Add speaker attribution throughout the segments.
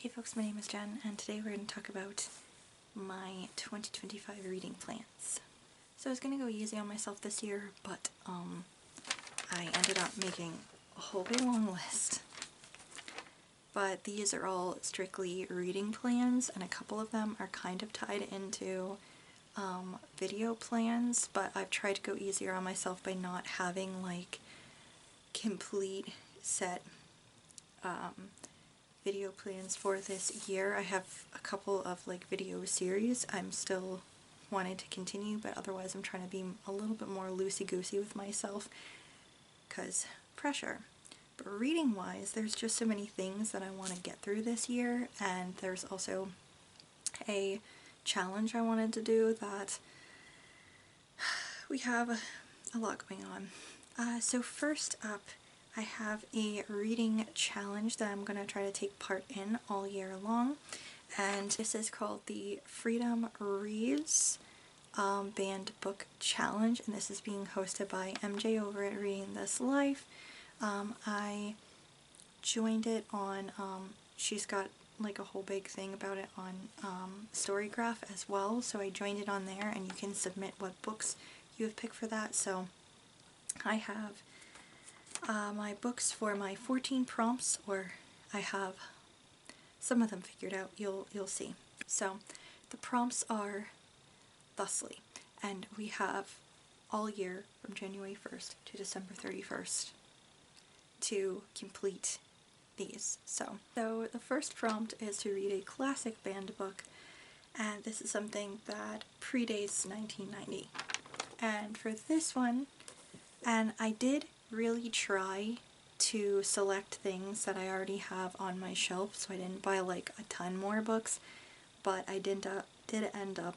Speaker 1: Hey folks, my name is Jen, and today we're going to talk about my 2025 reading plans. So I was going to go easy on myself this year, but I ended up making a whole big long list. But these are all strictly reading plans, and a couple of them are kind of tied into video plans, but I've tried to go easier on myself by not having like complete set video plans for this year. I have a couple of like video series I'm still wanting to continue, but otherwise I'm trying to be a little bit more loosey-goosey with myself because pressure. But reading wise, there's just so many things that I want to get through this year, and there's also a challenge I wanted to do that we have a lot going on. So first up, I have a reading challenge that I'm going to try to take part in all year long, and this is called the Freedom Reads Banned Book Challenge, and this is being hosted by MJ over at Reading This Life. I joined it on, she's got like a whole big thing about it on Storygraph as well, so I joined it on there, and you can submit what books you have picked for that. So I have my books for my 14 prompts, or I have some of them figured out, you'll see. So the prompts are thusly, and we have all year from January 1st to December 31st to complete these. So the first prompt is to read a classic banned book, and this is something that predates 1990. And for this one, and I did really try to select things that I already have on my shelf, so I didn't buy like a ton more books, but I did end up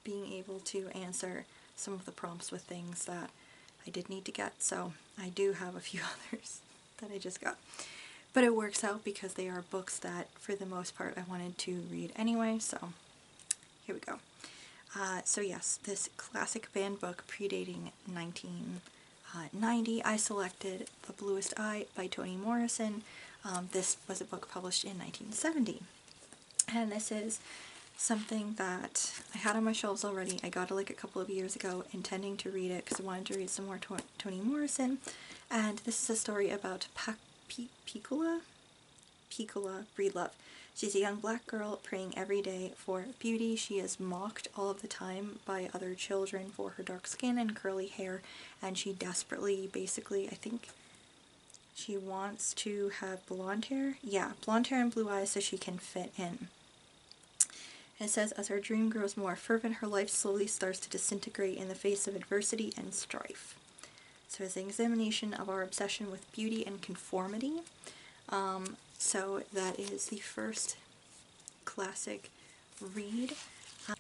Speaker 1: being able to answer some of the prompts with things that I did need to get, so I do have a few others that I just got. But it works out because they are books that for the most part I wanted to read anyway, so here we go. So yes, this classic banned book predating 1990, I selected The Bluest Eye by Toni Morrison. This was a book published in 1970. And this is something that I had on my shelves already. I got it like a couple of years ago, intending to read it because I wanted to read some more Toni Morrison. And this is a story about Piccola Breed Love. She's a young black girl praying every day for beauty. She is mocked all of the time by other children for her dark skin and curly hair, and she desperately, basically, I think she wants to have blonde hair. Yeah, blonde hair and blue eyes so she can fit in. And it says, as her dream grows more fervent, her life slowly starts to disintegrate in the face of adversity and strife. So it's an examination of our obsession with beauty and conformity. So that is the first classic read.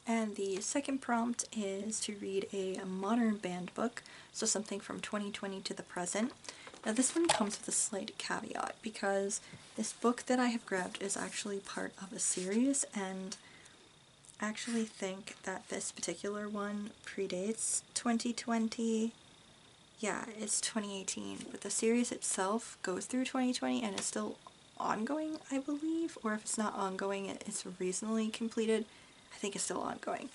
Speaker 1: And the second prompt is to read a modern banned book, so something from 2020 to the present. Now this one comes with a slight caveat, because this book that I have grabbed is actually part of a series, and I actually think that this particular one predates 2020. Yeah, it's 2018, but the series itself goes through 2020 and is still ongoing, I believe, or if it's not ongoing, it's recently completed. I think it's still ongoing.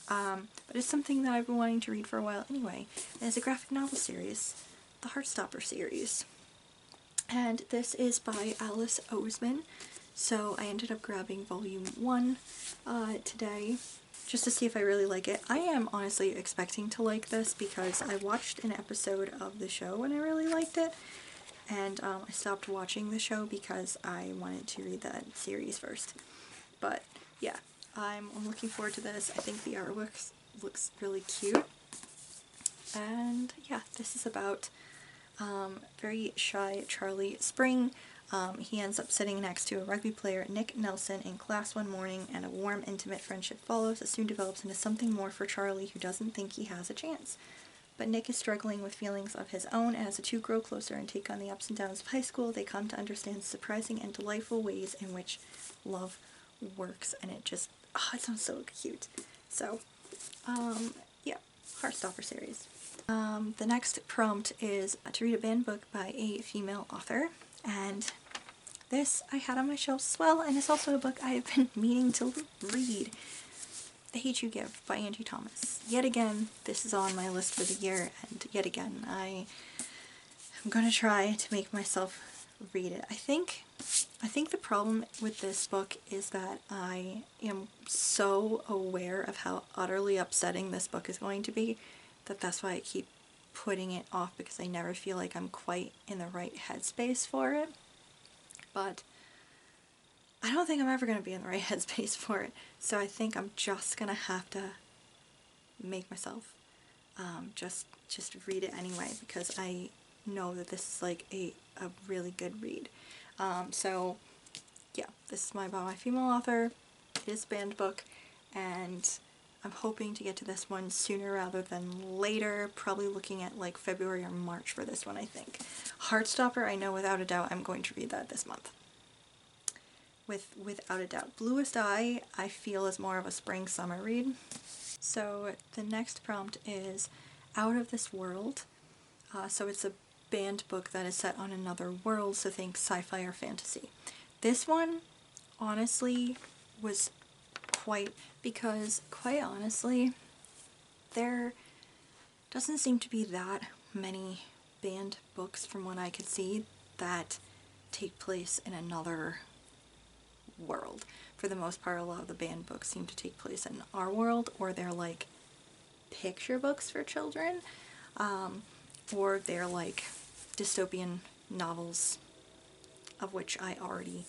Speaker 1: But it's something that I've been wanting to read for a while anyway. And it's a graphic novel series, the Heartstopper series. And this is by Alice Oseman. So I ended up grabbing volume 1 today, just to see if I really like it. I am honestly expecting to like this because I watched an episode of the show and I really liked it. And I stopped watching the show because I wanted to read that series first. But yeah, I'm looking forward to this. I think the artwork looks really cute. And yeah, this is about very shy Charlie Spring. He ends up sitting next to a rugby player, Nick Nelson, in class one morning, and a warm, intimate friendship follows that soon develops into something more for Charlie, who doesn't think he has a chance. But Nick is struggling with feelings of his own, and as the two grow closer and take on the ups and downs of high school, they come to understand the surprising and delightful ways in which love works, and it just, oh, it sounds so cute. So, yeah, Heartstopper series. The next prompt is to read a banned book by a female author, and This I had on my shelves as well, and it's also a book I have been meaning to read. The Hate You Give by Angie Thomas. Yet again, this is on my list for the year, and yet again, I'm gonna try to make myself read it. I think the problem with this book is that I am so aware of how utterly upsetting this book is going to be that that's why I keep putting it off, because I never feel like I'm quite in the right headspace for it. But I don't think I'm ever going to be in the right headspace for it, so I think I'm just going to have to make myself just read it anyway, because I know that this is like a really good read. So yeah, this is by my female author. It is a banned book, and I'm hoping to get to this one sooner rather than later, probably looking at like February or March for this one, I think. Heartstopper, I know without a doubt I'm going to read that this month. Without a doubt. Bluest Eye, I feel, is more of a spring-summer read. So the next prompt is Out of This World. So it's a banned book that is set on another world, so think sci-fi or fantasy. This one, honestly, was because quite honestly, there doesn't seem to be that many banned books from what I could see that take place in another world. For the most part, a lot of the banned books seem to take place in our world, or they're like picture books for children, or they're like dystopian novels, of which I already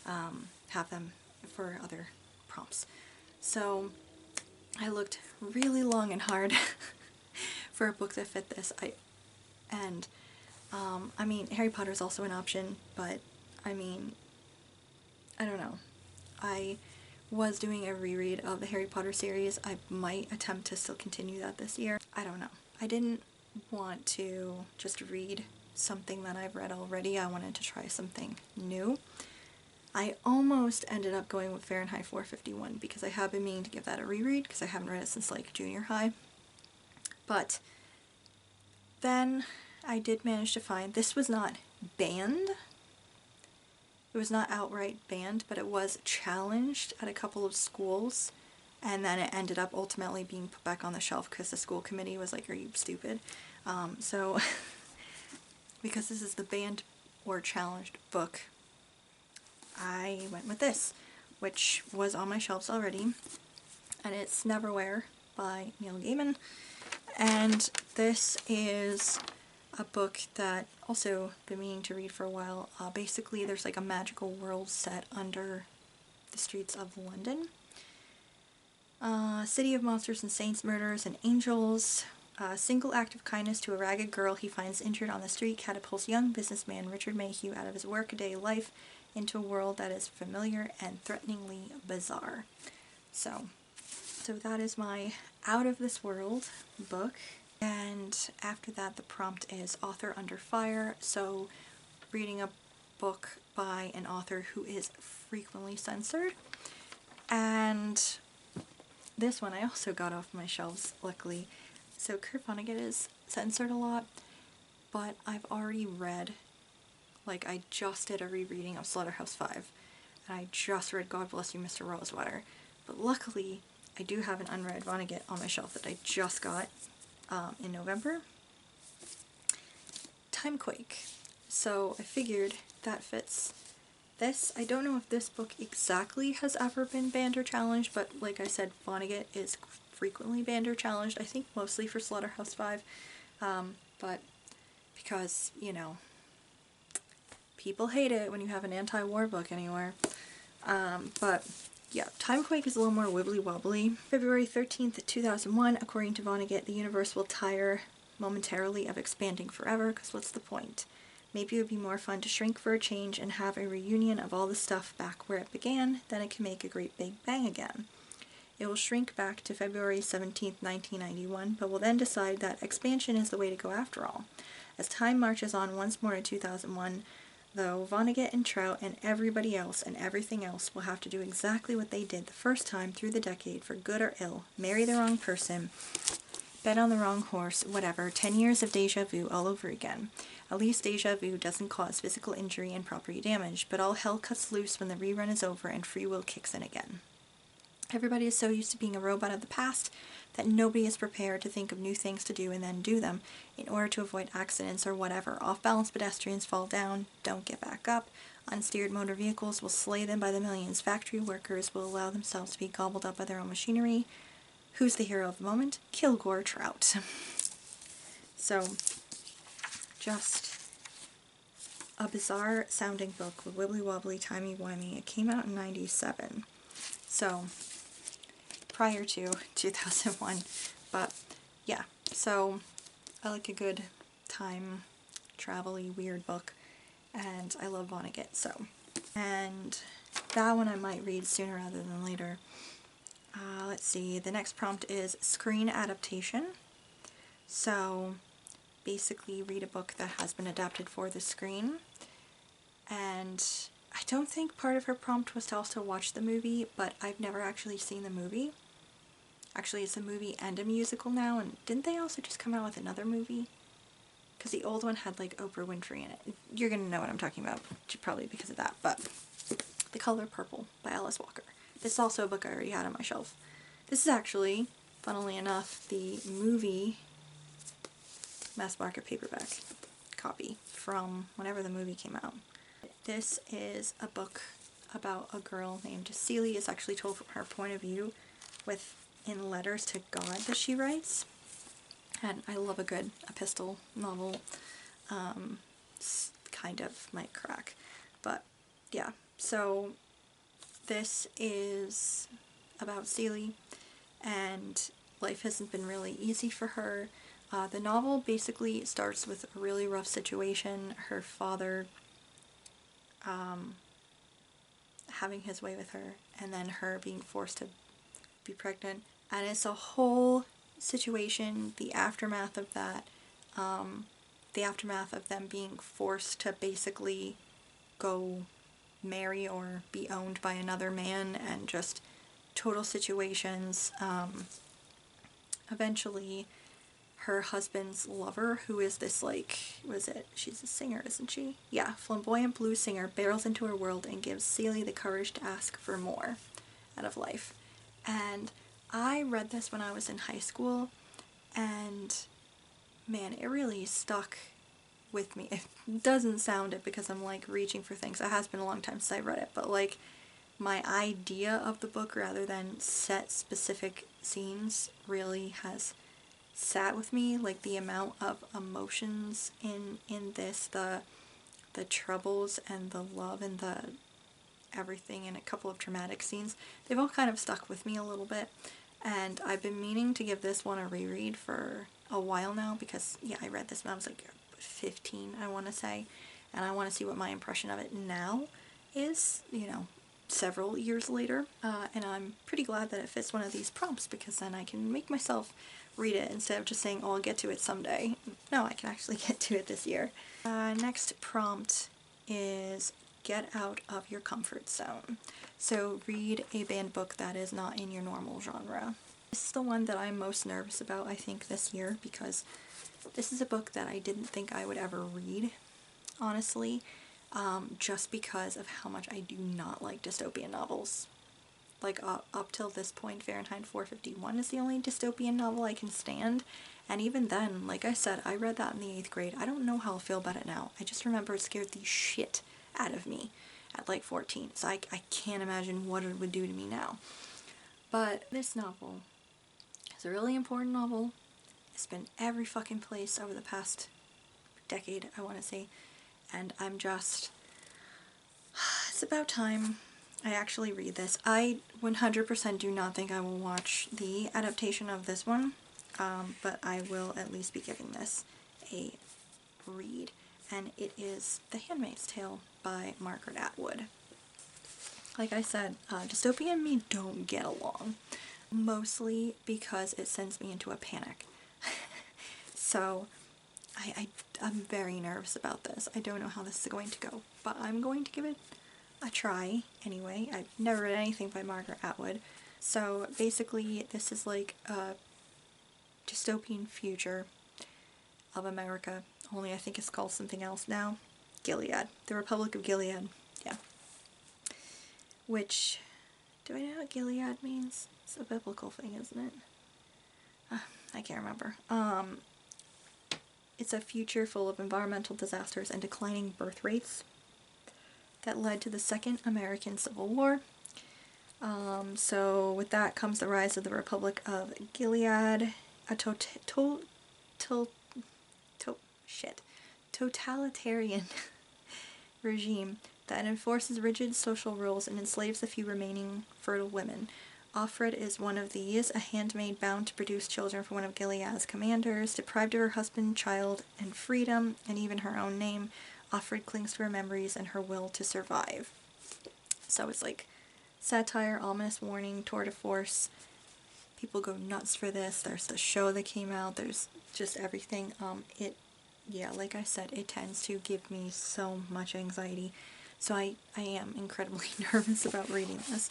Speaker 1: have them for other prompts. So I looked really long and hard for a book that fit this. I mean, Harry Potter is also an option, but I mean, I don't know. I was doing a reread of the Harry Potter series. I might attempt to still continue that this year. I don't know. I didn't want to just read something that I've read already. I wanted to try something new. I almost ended up going with Fahrenheit 451 because I have been meaning to give that a reread because I haven't read it since like junior high. But then I did manage to find, this was not banned. It was not outright banned, but it was challenged at a couple of schools, and then it ended up ultimately being put back on the shelf because the school committee was like, are you stupid? So because this is the banned or challenged book, I went with this, which was on my shelves already, and it's Neverwhere by Neil Gaiman. And this is a book that also been meaning to read for a while. Basically, there's like a magical world set under the streets of London. City of monsters and saints, murders and angels. A single act of kindness to a ragged girl he finds injured on the street catapults young businessman Richard Mayhew out of his workaday life into a world that is familiar and threateningly bizarre. So that is my Out of This World book. And after that, the prompt is Author Under Fire, so reading a book by an author who is frequently censored. And this one I also got off my shelves, luckily. So Kurt Vonnegut is censored a lot, but I've already read, like I just did a rereading of Slaughterhouse-5, and I just read God Bless You, Mr. Rosewater. But luckily, I do have an unread Vonnegut on my shelf that I just got in November. Timequake. So I figured that fits this. I don't know if this book exactly has ever been banned or challenged, but like I said, Vonnegut is frequently banned or challenged. I think mostly for Slaughterhouse-5, but because, you know, people hate it when you have an anti-war book anywhere. But yeah, Timequake is a little more wibbly-wobbly. February 13th, 2001, according to Vonnegut, the universe will tire momentarily of expanding forever, because what's the point? Maybe it would be more fun to shrink for a change and have a reunion of all the stuff back where it began, then it can make a great big bang again. It will shrink back to February 17th, 1991, but will then decide that expansion is the way to go after all. As time marches on once more in 2001, though, Vonnegut and Trout and everybody else and everything else will have to do exactly what they did the first time through the decade, for good or ill, marry the wrong person, bet on the wrong horse, whatever, 10 years of deja vu all over again. At least deja vu doesn't cause physical injury and property damage, but all hell cuts loose when the rerun is over and free will kicks in again. Everybody is so used to being a robot of the past that nobody is prepared to think of new things to do and then do them in order to avoid accidents or whatever. Off-balance pedestrians fall down, don't get back up. Unsteered motor vehicles will slay them by the millions. Factory workers will allow themselves to be gobbled up by their own machinery. Who's the hero of the moment? Kilgore Trout. So, just a bizarre sounding book with wibbly wobbly, timey wimey. It came out in 97. So, prior to 2001, but yeah, so I like a good time travel-y weird book, and I love Vonnegut, so. And that one I might read sooner rather than later. Let's see, the next prompt is screen adaptation. So basically read a book that has been adapted for the screen, and I don't think part of her prompt was to also watch the movie, but I've never actually seen the movie. Actually, it's a movie and a musical now, and didn't they also just come out with another movie? Because the old one had, like, Oprah Winfrey in it. You're gonna know what I'm talking about, probably because of that, but The Color Purple by Alice Walker. This is also a book I already had on my shelf. This is actually, funnily enough, the movie mass market paperback copy from whenever the movie came out. This is a book about a girl named Celie. It's actually told from her point of view, in letters to God that she writes. And I love a good epistle novel. It's kind of might crack. But yeah, so this is about Celie, and life hasn't been really easy for her. The novel basically starts with a really rough situation. Her father having his way with her, and then her being forced to be pregnant. And it's a whole situation, the aftermath of that, the aftermath of them being forced to basically go marry or be owned by another man, and just total situations. Eventually, her husband's lover, who is this, like, she's a singer, isn't she? Yeah, flamboyant blues singer, barrels into her world and gives Celie the courage to ask for more out of life. And I read this when I was in high school, and man, it really stuck with me. It doesn't sound it because I'm, like, reaching for things. It has been a long time since I read it, but, like, my idea of the book rather than set specific scenes really has sat with me. Like, the amount of emotions in this, the troubles and the love and the everything, and a couple of traumatic scenes, they've all kind of stuck with me a little bit. And I've been meaning to give this one a reread for a while now, because yeah, I read this when I was like 15, I want to say, and I want to see what my impression of it now is, you know, several years later. And I'm pretty glad that it fits one of these prompts, because then I can make myself read it instead of just saying, oh, I'll get to it someday. No, I can actually get to it this year. Next prompt is get out of your comfort zone. So read a banned book that is not in your normal genre. This is the one that I'm most nervous about, I think, this year, because this is a book that I didn't think I would ever read, honestly, just because of how much I do not like dystopian novels. Like, up till this point, Fahrenheit 451 is the only dystopian novel I can stand, and even then, like I said, I read that in the 8th grade. I don't know how I'll feel about it now. I just remember it scared the shit out of me at like 14, so I can't imagine what it would do to me now. But this novel is a really important novel. It's been every fucking place over the past decade, I want to say, and I'm just, it's about time I actually read this. I 100% do not think I will watch the adaptation of this one, but I will at least be giving this a read, and it is The Handmaid's Tale by Margaret Atwood. Like I said, dystopia and me don't get along, mostly because it sends me into a panic. So I'm very nervous about this. I don't know how this is going to go, but I'm going to give it a try anyway. I've never read anything by Margaret Atwood. So basically this is like a dystopian future of America only I think it's called something else now. Gilead. The Republic of Gilead. Yeah. Which, do I know what Gilead means? It's a biblical thing, isn't it? I can't remember. It's a future full of environmental disasters and declining birth rates that led to the Second American Civil War. So with that comes the rise of the Republic of Gilead, a totalitarian regime that enforces rigid social rules and enslaves the few remaining fertile women. Offred is one of these, a handmaid bound to produce children for one of Gilead's commanders. Deprived of her husband, child, and freedom, and even her own name, Offred clings to her memories and her will to survive. So it's like satire, ominous warning, tour de force. People go nuts for this. There's the show that came out. There's just everything. Yeah, like I said, it tends to give me so much anxiety. So I am incredibly nervous about reading this.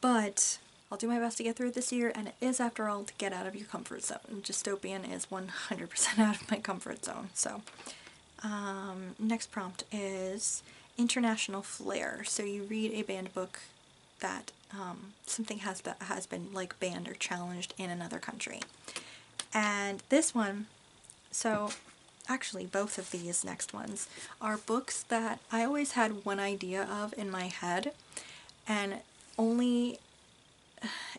Speaker 1: But I'll do my best to get through it this year, and it is, after all, to get out of your comfort zone. Dystopian is 100% out of my comfort zone. So, next prompt is international flair. So you read a banned book that something has been like banned or challenged in another country. And this one, so actually both of these next ones are books that I always had one idea of in my head, and only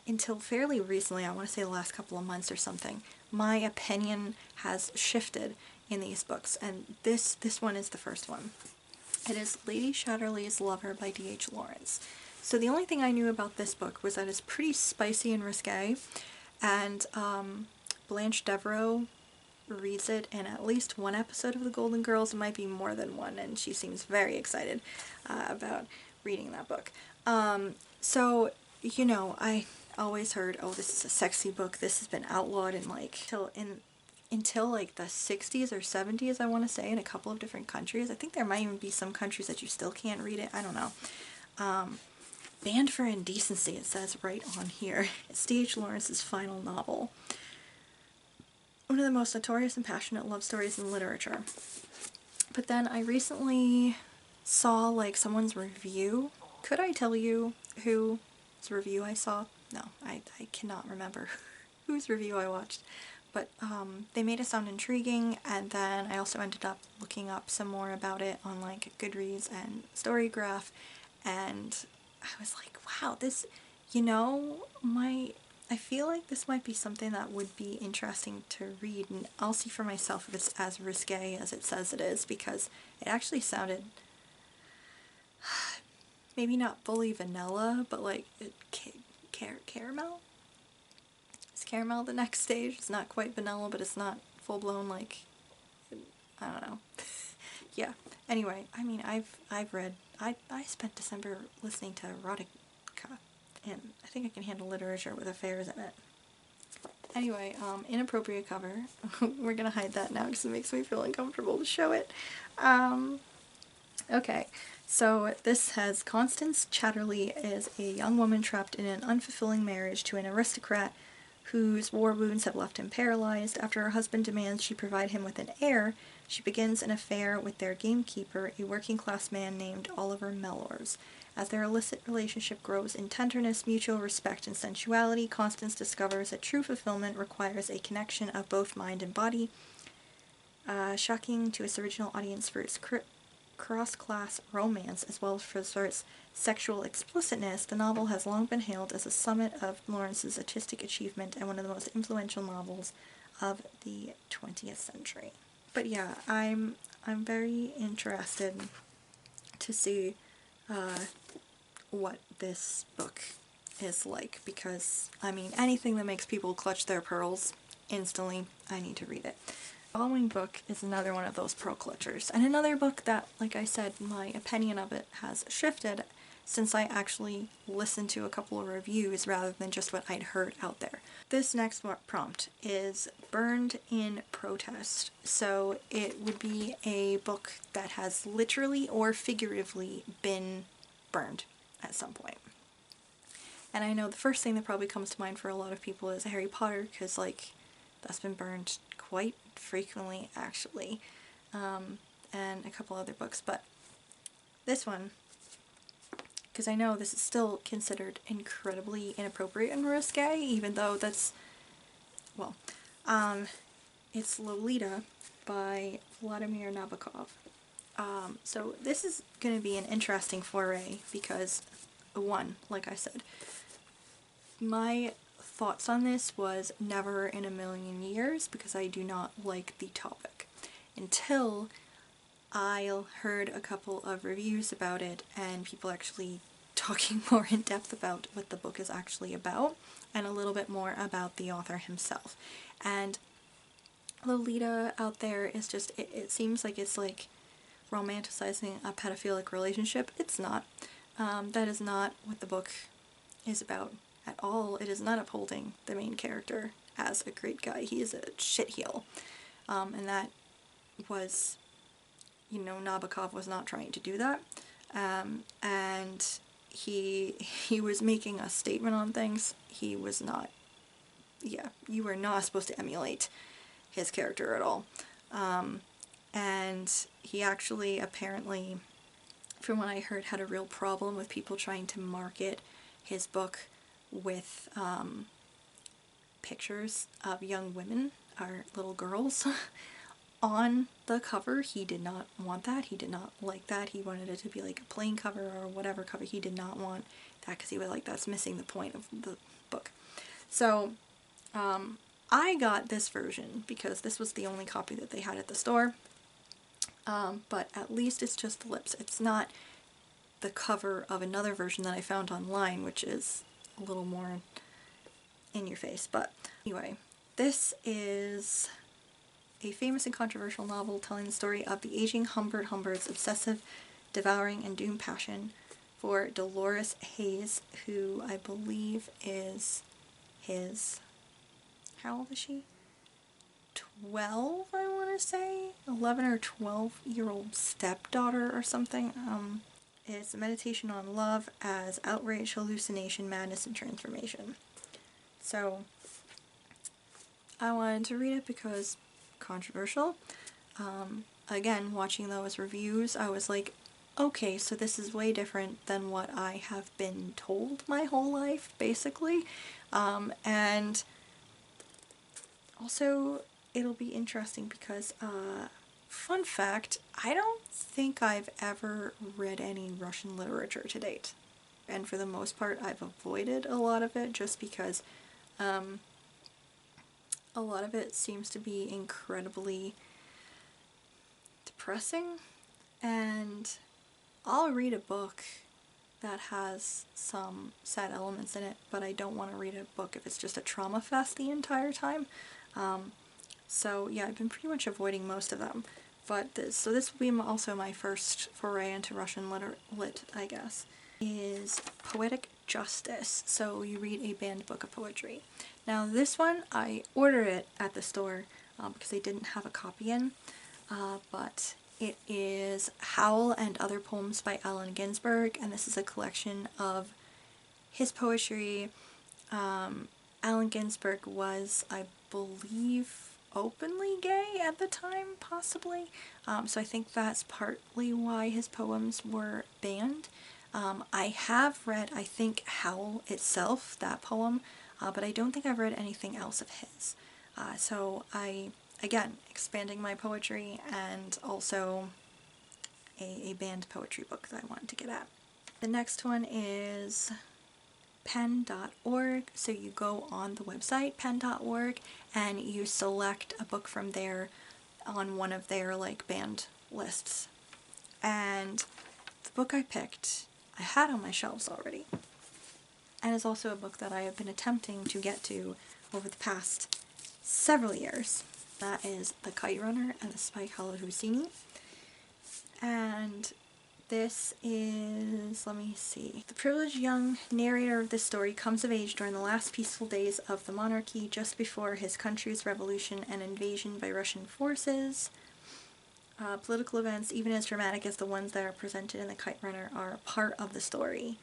Speaker 1: until fairly recently, I want to say the last couple of months or something, my opinion has shifted in these books, and this one is the first one. It is Lady Chatterley's Lover by D.H. Lawrence. So the only thing I knew about this book was that it's pretty spicy and risque, and Blanche Devereaux reads it in at least one episode of The Golden Girls. It might be more than one, and she seems very excited about reading that book. So, you know, I always heard, oh, this is a sexy book, this has been outlawed in like until like the 60s or 70s, I want to say, in a couple of different countries. I think there might even be some countries that you still can't read it. I don't know. Banned for indecency, it says right on here. It's D.H. Lawrence's final novel. One of the most notorious and passionate love stories in literature. But then I recently saw like someone's review. Could I tell you whose review I saw? No, I cannot remember whose review I watched. But they made it sound intriguing, and then I also ended up looking up some more about it on like Goodreads and Storygraph, and I was like, wow, this, you know, I feel like this might be something that would be interesting to read, and I'll see for myself if it's as risque as it says it is, because it actually sounded maybe not fully vanilla, but like caramel? Is caramel the next stage? It's not quite vanilla, but it's not full-blown, like, I don't know. Yeah. Anyway, I mean, I've read, I spent December listening to erotica, and I think I can handle literature with affairs in it. Anyway, inappropriate cover. We're gonna hide that now because it makes me feel uncomfortable to show it. Okay, so this has Constance Chatterley is a young woman trapped in an unfulfilling marriage to an aristocrat whose war wounds have left him paralyzed. After her husband demands she provide him with an heir, she begins an affair with their gamekeeper, a working-class man named Oliver Mellors. As their illicit relationship grows in tenderness, mutual respect, and sensuality, Constance discovers that true fulfillment requires a connection of both mind and body. Shocking to its original audience for its cross-class romance as well as for its sexual explicitness, the novel has long been hailed as a summit of Lawrence's artistic achievement and one of the most influential novels of the 20th century. But yeah, I'm very interested to see what this book is like, because, I mean, anything that makes people clutch their pearls instantly, I need to read it. The following book is another one of those pearl clutchers, and another book that, like I said, my opinion of it has shifted since I actually listened to a couple of reviews rather than just what I'd heard out there. This next prompt is Burned in Protest. So it would be a book that has literally or figuratively been burned at some point. And I know the first thing that probably comes to mind for a lot of people is Harry Potter, because like that's been burned quite frequently actually. and a couple other books, but this one, because I know this is still considered incredibly inappropriate and risque, even though that's, well, it's Lolita by Vladimir Nabokov. So this is going to be an interesting foray because, one, like I said, my thoughts on this was never in a million years because I do not like the topic until I heard a couple of reviews about it and people actually talking more in depth about what the book is actually about and a little bit more about the author himself. And Lolita out there is just, it seems like it's like romanticizing a pedophilic relationship. It's not. That is not what the book is about at all. It is not upholding the main character as a great guy. He is a shitheel. And that was, you know, Nabokov was not trying to do that. And he was making a statement on things. He was not, yeah, you were not supposed to emulate his character at all. And he actually apparently, from what I heard, had a real problem with people trying to market his book with pictures of young women, or little girls, on the cover. He did not want that. He did not like that. He wanted it to be like a plain cover or whatever cover. He did not want that because he was like, that's missing the point of the book. So I got this version because this was the only copy that they had at the store. But at least it's just the lips. It's not the cover of another version that I found online, which is a little more in your face. But anyway, this is a famous and controversial novel telling the story of the aging Humbert Humbert's obsessive, devouring, and doomed passion for Dolores Hayes, who I believe is his, how old is she? 12, I want to say? 11 or 12-year-old stepdaughter or something. It's a meditation on love as outrage, hallucination, madness, and transformation. So, I wanted to read it because controversial. Again, watching those reviews, I was like, okay, so this is way different than what I have been told my whole life, basically. And also, it'll be interesting because, fun fact, I don't think I've ever read any Russian literature to date. And for the most part, I've avoided a lot of it just because a lot of it seems to be incredibly depressing, and I'll read a book that has some sad elements in it, but I don't want to read a book if it's just a trauma fest the entire time. So yeah, I've been pretty much avoiding most of them. But this will be also my first foray into Russian lit, I guess, is Poetic Justice. So you read a banned book of poetry. Now this one, I ordered it at the store because they didn't have a copy in, but it is Howl and Other Poems by Allen Ginsberg, and this is a collection of his poetry. Allen Ginsberg was, I believe, openly gay at the time, possibly. So I think that's partly why his poems were banned. I have read, I think, Howl itself, that poem, but I don't think I've read anything else of his. So again, expanding my poetry and also a banned poetry book that I wanted to get at. The next one is pen.org. So you go on the website pen.org and you select a book from there on one of their like banned lists. And the book I picked, I had on my shelves already. And is also a book that I have been attempting to get to over the past several years. That is The Kite Runner and the Spike Hollowed Houssini. And this is, let me see. The privileged young narrator of this story comes of age during the last peaceful days of the monarchy, just before his country's revolution and invasion by Russian forces. Political events, even as dramatic as the ones that are presented in The Kite Runner, are a part of the story.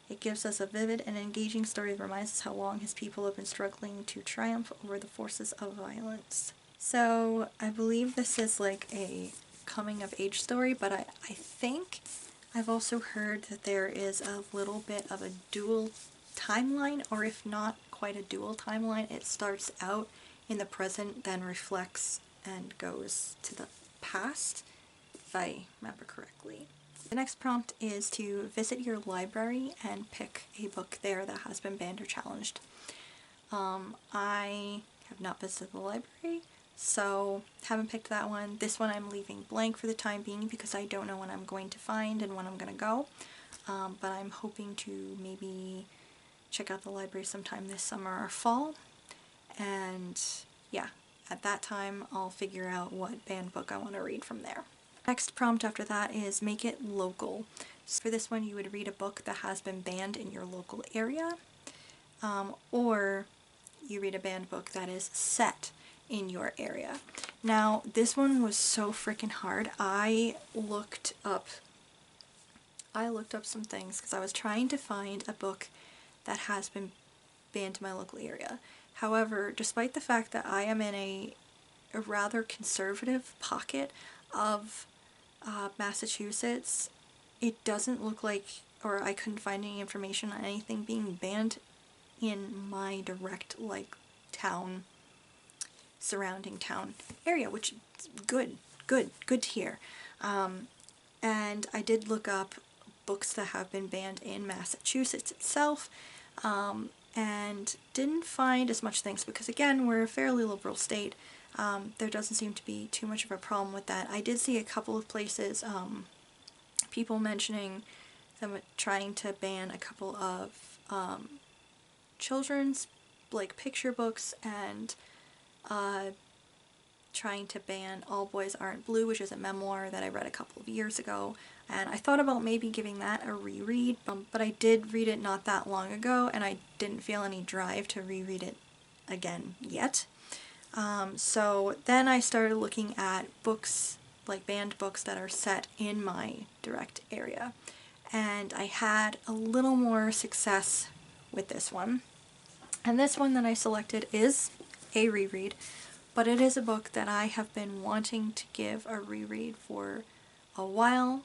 Speaker 1: It gives us a vivid and engaging story that reminds us how long his people have been struggling to triumph over the forces of violence. So, I believe this is like a coming of age story, but I think I've also heard that there is a little bit of a dual timeline, or if not quite a dual timeline, it starts out in the present, then reflects and goes to the past, if I remember correctly. The next prompt is to visit your library and pick a book there that has been banned or challenged. I have not visited the library, so haven't picked that one. This one I'm leaving blank for the time being because I don't know when I'm going to find and when I'm going to go. But I'm hoping to maybe check out the library sometime this summer or fall. And yeah, at that time I'll figure out what banned book I want to read from there. Next prompt after that is make it local. So for this one you would read a book that has been banned in your local area, or you read a banned book that is set in your area. Now this one was so freaking hard. I looked up some things because I was trying to find a book that has been banned in my local area. However, despite the fact that I am in a rather conservative pocket of Massachusetts, it doesn't look like, or I couldn't find any information on anything being banned in my direct, like, town, surrounding town area, which is good to hear. And I did look up books that have been banned in Massachusetts itself, and didn't find as much things because, again, we're a fairly liberal state. There doesn't seem to be too much of a problem with that. I did see a couple of places, people mentioning them trying to ban a couple of children's, like, picture books, and trying to ban All Boys Aren't Blue, which is a memoir that I read a couple of years ago, and I thought about maybe giving that a reread, but I did read it not that long ago, and I didn't feel any drive to reread it again yet. So then I started looking at books, like banned books that are set in my direct area, and I had a little more success with this one. And this one that I selected is a reread, but it is a book that I have been wanting to give a reread for a while,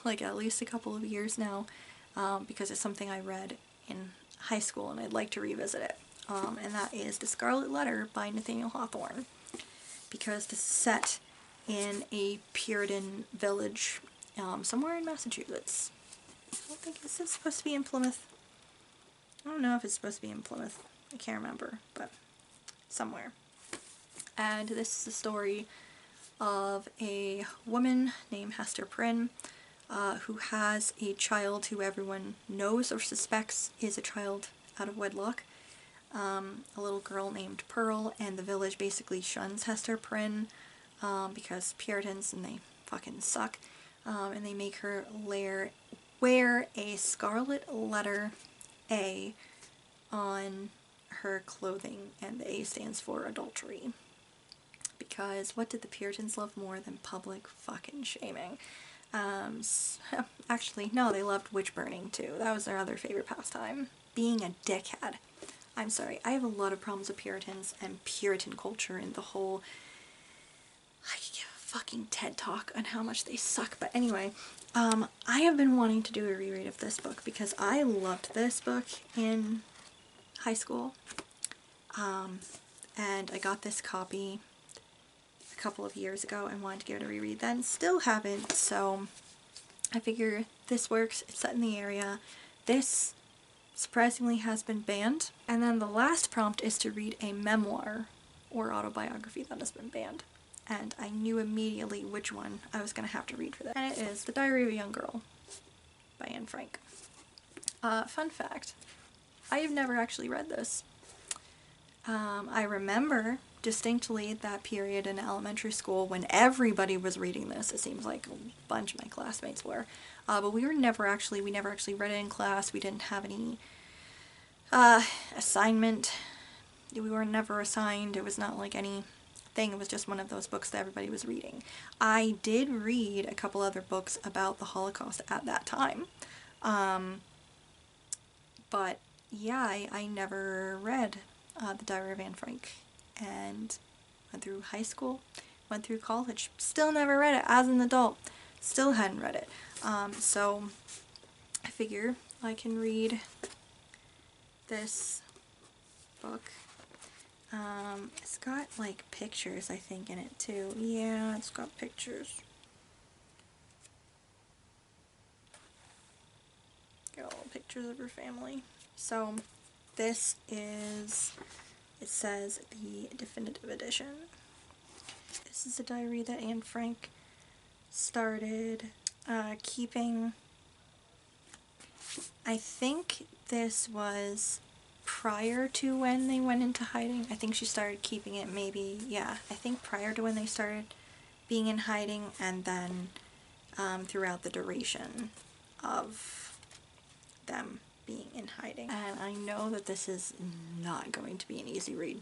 Speaker 1: like at least a couple of years now, because it's something I read in high school and I'd like to revisit it. And that is The Scarlet Letter by Nathaniel Hawthorne, because this is set in a Puritan village somewhere in Massachusetts. I don't think it's supposed to be in Plymouth. I don't know if it's supposed to be in Plymouth. I can't remember, but somewhere. And this is the story of a woman named Hester Prynne, who has a child who everyone knows or suspects is a child out of wedlock. A little girl named Pearl, and the village basically shuns Hester Prynne because Puritans, and they fucking suck, and they make her wear a scarlet letter A on her clothing, and the A stands for adultery. Because what did the Puritans love more than public fucking shaming? Actually, no, they loved witch burning too. That was their other favorite pastime. Being a dickhead. I'm sorry, I have a lot of problems with Puritans and Puritan culture and the whole... I could give a fucking TED talk on how much they suck, but anyway, I have been wanting to do a reread of this book because I loved this book in high school, and I got this copy a couple of years ago and wanted to give it a reread then. Still haven't, so I figure this works. It's set in the area. This surprisingly has been banned. And then the last prompt is to read a memoir or autobiography that has been banned. And I knew immediately which one I was going to have to read for this. And it is The Diary of a Young Girl by Anne Frank. Fun fact, I have never actually read this. I remember distinctly that period in elementary school when everybody was reading this. It seems like a bunch of my classmates were. But we never actually read it in class. We didn't have any assignment. We were never assigned. It was not like anything. It was just one of those books that everybody was reading. I did read a couple other books about the Holocaust at that time. But yeah, I never read The Diary of Anne Frank, and went through high school, went through college, still never read it. As an adult, still hadn't read it. So I figure I can read this book. It's got like pictures, I think, in it too. Yeah, it's got pictures. Got all pictures of her family. So this is, it says, the definitive edition. This is a diary that Anne Frank started keeping. I think this was prior to when they went into hiding. I think she started keeping it maybe, yeah, I think prior to when they started being in hiding, and then throughout the duration of them being in hiding. And I know that this is not going to be an easy read.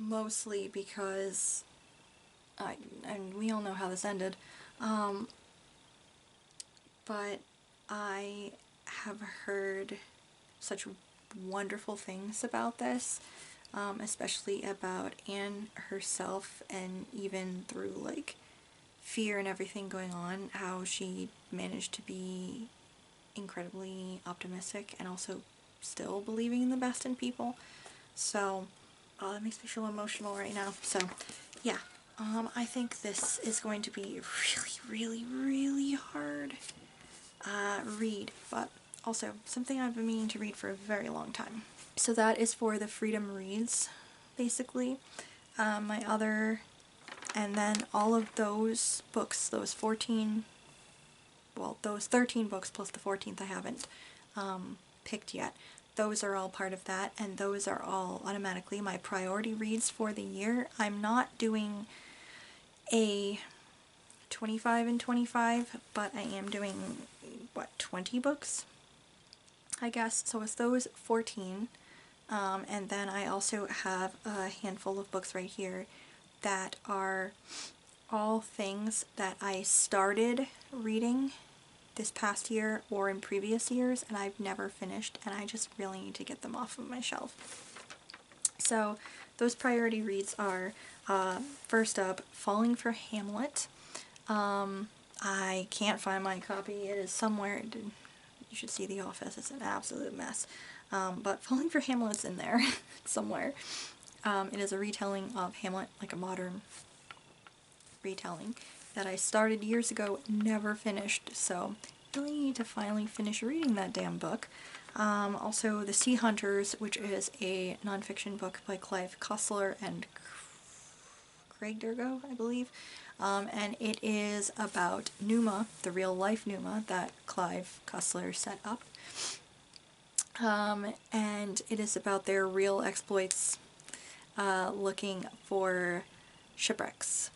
Speaker 1: Mostly because, and we all know how this ended, but I have heard such wonderful things about this, especially about Anne herself, and even through like fear and everything going on, how she managed to be incredibly optimistic and also still believing in the best in people. So that makes me feel emotional right now. So yeah, I think this is going to be really hard read, but also something I've been meaning to read for a very long time. So that is for the Freedom Reads, basically. My other, and then all of those books, those 13 books plus the 14th I haven't picked yet. Those are all part of that, and those are all automatically my priority reads for the year. I'm not doing a 25 and 25, but I am doing, what, 20 books, I guess. So it's those 14, and then I also have a handful of books right here that are all things that I started reading this past year or in previous years and I've never finished, and I just really need to get them off of my shelf. So those priority reads are, first up, Falling for Hamlet. I can't find my copy. It is somewhere. You should see the office. It's an absolute mess. But Falling for Hamlet's in there somewhere. It is a retelling of Hamlet, like a modern retelling, that I started years ago, never finished, so I really need to finally finish reading that damn book. Also The Sea Hunters, which is a nonfiction book by Clive Cussler and Craig Durgo, I believe, and it is about Numa, the real life Numa that Clive Cussler set up, and it is about their real exploits looking for shipwrecks.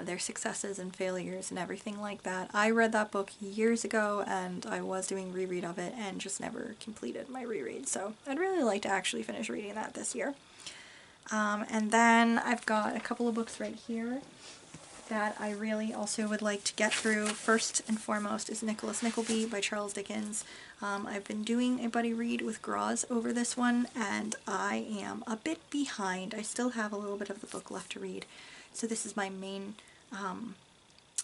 Speaker 1: Their successes and failures and everything like that. I read that book years ago and I was doing reread of it and just never completed my reread, so I'd really like to actually finish reading that this year. And then I've got a couple of books right here that I really also would like to get through. First and foremost is Nicholas Nickleby by Charles Dickens. I've been doing a buddy read with Graz over this one and I am a bit behind. I still have a little bit of the book left to read. So this is my main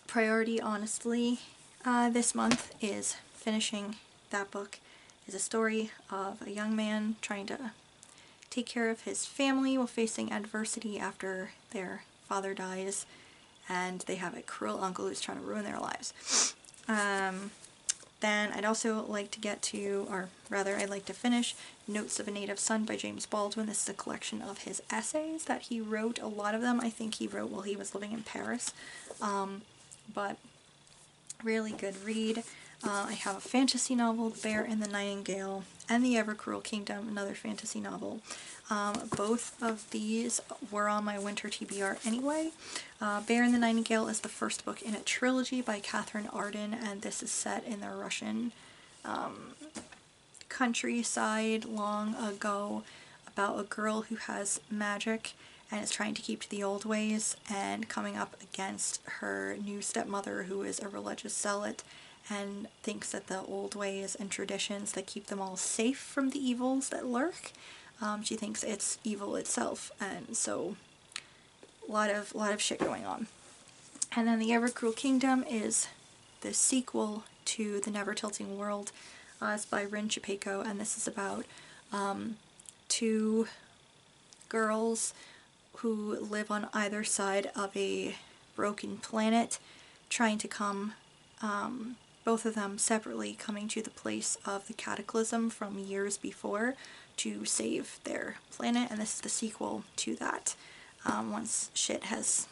Speaker 1: priority, honestly, this month, is finishing that book. It's a story of a young man trying to take care of his family while facing adversity after their father dies, and they have a cruel uncle who's trying to ruin their lives. Then I'd also like to get to, or rather I'd like to finish, Notes of a Native Son by James Baldwin. This is a collection of his essays that he wrote. A lot of them I think he wrote while he was living in Paris, but really good read. I have a fantasy novel, The Bear and the Nightingale, and The Ever-Cruel Kingdom, another fantasy novel. Both of these were on my winter TBR anyway. Bear and the Nightingale is the first book in a trilogy by Catherine Arden, and this is set in the Russian countryside long ago, about a girl who has magic and is trying to keep to the old ways and coming up against her new stepmother, who is a religious zealot and thinks that the old ways and traditions that keep them all safe from the evils that lurk She thinks it's evil itself, and so a lot of shit going on. And then The Ever-Cruel Kingdom is the sequel to The Never Tilting World. It's by Rin Chapeko, and this is about two girls who live on either side of a broken planet, trying to come, both of them separately, coming to the place of the cataclysm from years before to save their planet, and this is the sequel to that, once shit has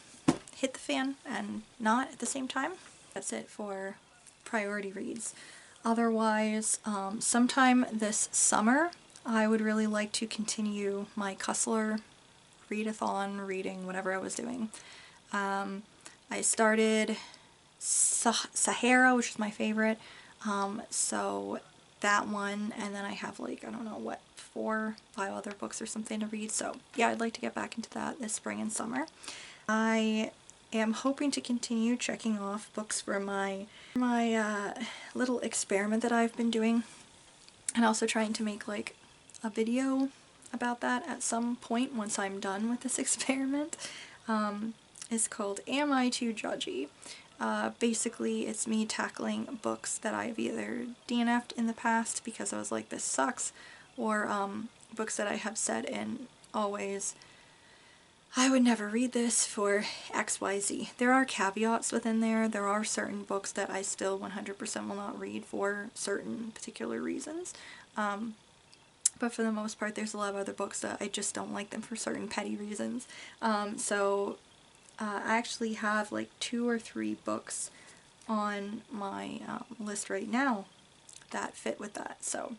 Speaker 1: hit the fan and not at the same time. That's it for priority reads. Otherwise, sometime this summer, I would really like to continue my Cussler readathon, reading, whatever I was doing. I started Sahara, which is my favorite, so that one, and then I have like, I don't know what, 4, 5 other books or something to read, so yeah, I'd like to get back into that this spring and summer. I am hoping to continue checking off books for my little experiment that I've been doing, and also trying to make like a video about that at some point once I'm done with this experiment. It's called Am I Too Judgy? Basically it's me tackling books that I've either DNF'd in the past because I was like, this sucks, or books that I have said in always, I would never read this for XYZ. There are caveats within there. There are certain books that I still 100% will not read for certain particular reasons. But for the most part, there's a lot of other books that I just don't like them for certain petty reasons. So I actually have like 2 or 3 books on my list right now that fit with that. So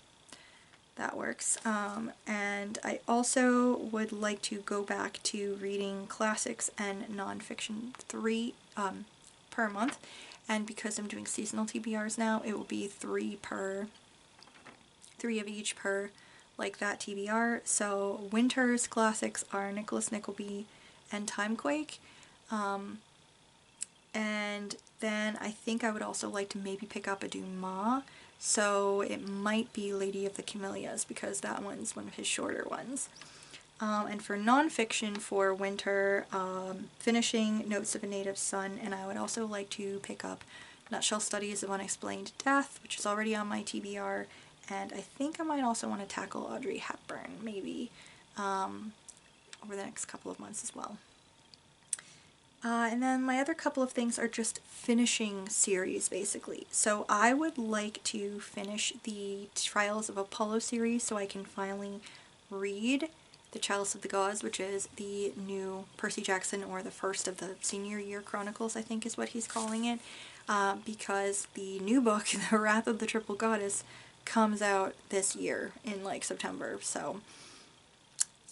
Speaker 1: that works. And I also would like to go back to reading classics and nonfiction 3 per month, and because I'm doing seasonal TBRs now, it will be 3 of each per like that TBR. So winter's classics are Nicholas Nickleby and Timequake, and then I think I would also like to maybe pick up a Dumas. So it might be Lady of the Camellias, because that one's one of his shorter ones. And for nonfiction for winter, finishing Notes of a Native Son, and I would also like to pick up Nutshell Studies of Unexplained Death, which is already on my TBR, and I think I might also want to tackle Audrey Hepburn, maybe, over the next couple of months as well. And then my other couple of things are just finishing series, basically. So I would like to finish the Trials of Apollo series so I can finally read The Chalice of the Gods, which is the new Percy Jackson, or the first of the senior year chronicles, I think is what he's calling it, because the new book, The Wrath of the Triple Goddess, comes out this year in like September. So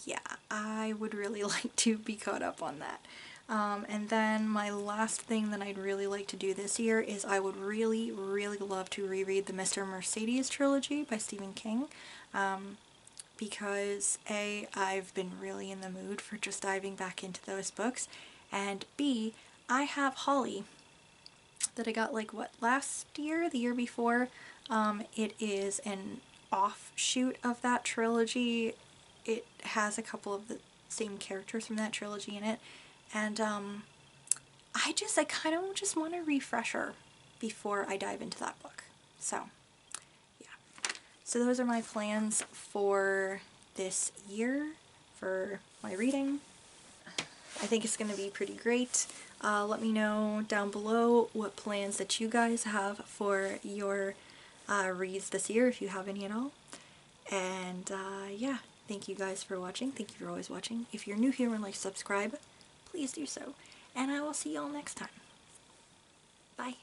Speaker 1: yeah, I would really like to be caught up on that. And then my last thing that I'd really like to do this year is I would really, really love to reread the Mr. Mercedes trilogy by Stephen King, because A, I've been really in the mood for just diving back into those books, and B, I have Holly that I got like, what, last year? The year before? It is an offshoot of that trilogy. It has a couple of the same characters from that trilogy in it, and I kind of just want a refresher before I dive into that book. So yeah, so those are my plans for this year for my reading. I think it's going to be pretty great. Let me know down below what plans that you guys have for your reads this year, if you have any at all. And yeah, thank you guys for watching. Thank you for always watching. If you're new here and like subscribe, please do so. And I will see y'all next time. Bye.